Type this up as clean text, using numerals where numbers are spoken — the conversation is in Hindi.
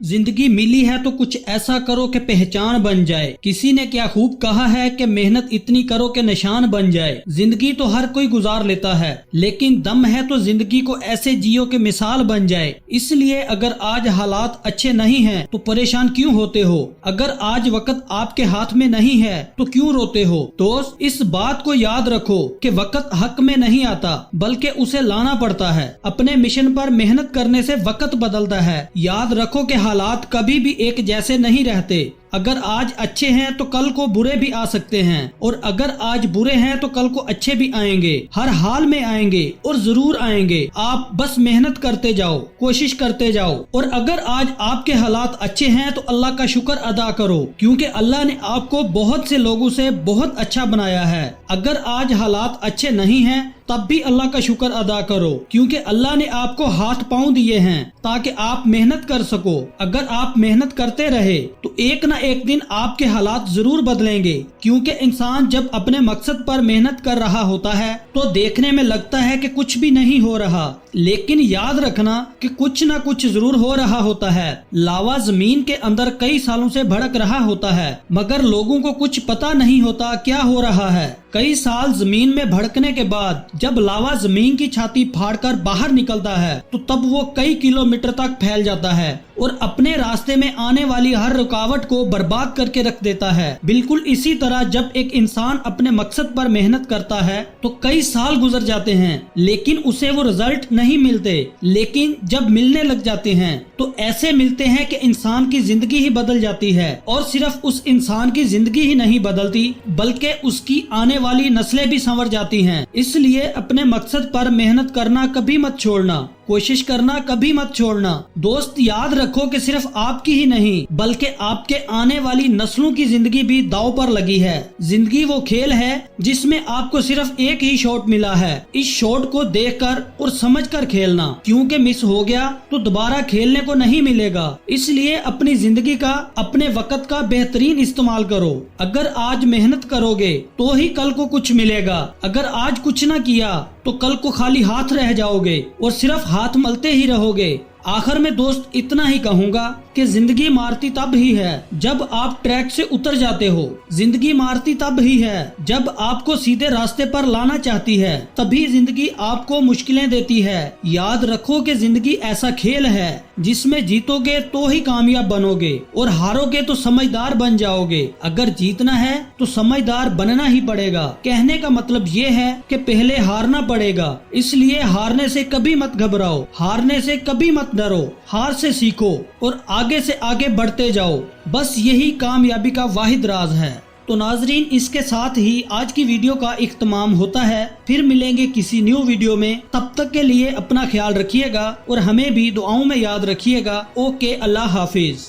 जिंदगी मिली है तो कुछ ऐसा करो कि पहचान बन जाए। किसी ने क्या खूब कहा है कि मेहनत इतनी करो कि निशान बन जाए। जिंदगी तो हर कोई गुजार लेता है, लेकिन दम है तो जिंदगी को ऐसे जियो कि मिसाल बन जाए। इसलिए अगर आज हालात अच्छे नहीं हैं तो परेशान क्यों होते हो? अगर आज वक्त आपके हाथ में नहीं है तो क्यों रोते हो? दोस्त, इस बात को याद रखो कि वक्त हक में नहीं आता, बल्कि उसे लाना पड़ता है। अपने मिशन पर मेहनत करने से वक्त बदलता है। याद रखो कि हालात कभी भी एक जैसे नहीं रहते। अगर आज अच्छे हैं तो कल को बुरे भी आ सकते हैं, और अगर आज बुरे हैं तो कल को अच्छे भी आएंगे। हर हाल में आएंगे और जरूर आएंगे। आप बस मेहनत करते जाओ, कोशिश करते जाओ। और अगर आज आपके हालात अच्छे हैं तो अल्लाह का शुक्र अदा करो, क्योंकि अल्लाह ने आपको बहुत से लोगों से बहुत अच्छा बनाया है। अगर आज हालात अच्छे नहीं हैं तब भी अल्लाह का शुक्र अदा करो, क्योंकि अल्लाह ने आपको हाथ पांव दिए हैं ताकि आप मेहनत कर सको। अगर आप मेहनत करते रहे तो एक न एक दिन आपके हालात जरूर बदलेंगे, क्योंकि इंसान जब अपने मकसद पर मेहनत कर रहा होता है तो देखने में लगता है कि कुछ भी नहीं हो रहा, लेकिन याद रखना कि कुछ न कुछ जरूर हो रहा होता है। लावा जमीन के अंदर कई सालों से भड़क रहा होता है, मगर लोगों को कुछ पता नहीं होता क्या हो रहा है। कई साल जमीन में भड़कने के बाद जब लावा जमीन की छाती फाड़कर बाहर निकलता है तो तब वो कई किलोमीटर तक फैल जाता है और अपने रास्ते में आने वाली हर रुकावट को बर्बाद करके रख देता है। बिल्कुल इसी तरह जब एक इंसान अपने मकसद पर मेहनत करता है तो कई साल गुजर जाते हैं, लेकिन उसे वो रिजल्ट नहीं मिलते। लेकिन जब मिलने लग जाते हैं तो ऐसे मिलते हैं कि इंसान की जिंदगी ही बदल जाती है। और सिर्फ उस इंसान की जिंदगी ही नहीं बदलती, बल्कि उसकी आने वाली नस्लें भी संवर जाती हैं। इसलिए अपने मकसद पर मेहनत करना कभी मत छोड़ना, कोशिश करना कभी मत छोड़ना। दोस्त, याद रखो कि सिर्फ आपकी ही नहीं बल्कि आपके आने वाली नस्लों की जिंदगी भी दांव पर लगी है। जिंदगी वो खेल है जिसमें आपको सिर्फ एक ही शॉट मिला है। इस शॉट को देखकर और समझकर खेलना, क्योंकि मिस हो गया तो दोबारा खेलने को नहीं मिलेगा। इसलिए अपनी जिंदगी का, अपने वक्त का बेहतरीन इस्तेमाल करो। अगर आज मेहनत करोगे तो ही कल को कुछ मिलेगा। अगर आज कुछ न किया तो कल को खाली हाथ रह जाओगे और सिर्फ हाथ मलते ही रहोगे। आखिर में दोस्त इतना ही कहूँगा कि जिंदगी मारती तब ही है जब आप ट्रैक से उतर जाते हो। जिंदगी मारती तब ही है जब आपको सीधे रास्ते पर लाना चाहती है। तभी जिंदगी आपको मुश्किलें देती है। याद रखो कि जिंदगी ऐसा खेल है जिसमें जीतोगे तो ही कामयाब बनोगे और हारोगे तो समझदार बन जाओगे। अगर जीतना है तो समझदार बनना ही पड़ेगा। कहने का मतलब ये है कि पहले हारना पड़ेगा। इसलिए हारने से कभी मत घबराओ, हारने से कभी मत डरो। हार से सीखो और आगे से आगे बढ़ते जाओ। बस यही कामयाबी का वाहिद राज है। तो नाजरीन, इसके साथ ही आज की वीडियो का इख्तिताम होता है। फिर मिलेंगे किसी न्यू वीडियो में। तब तक के लिए अपना ख्याल रखिएगा और हमें भी दुआओं में याद रखिएगा। ओके, अल्लाह हाफिज।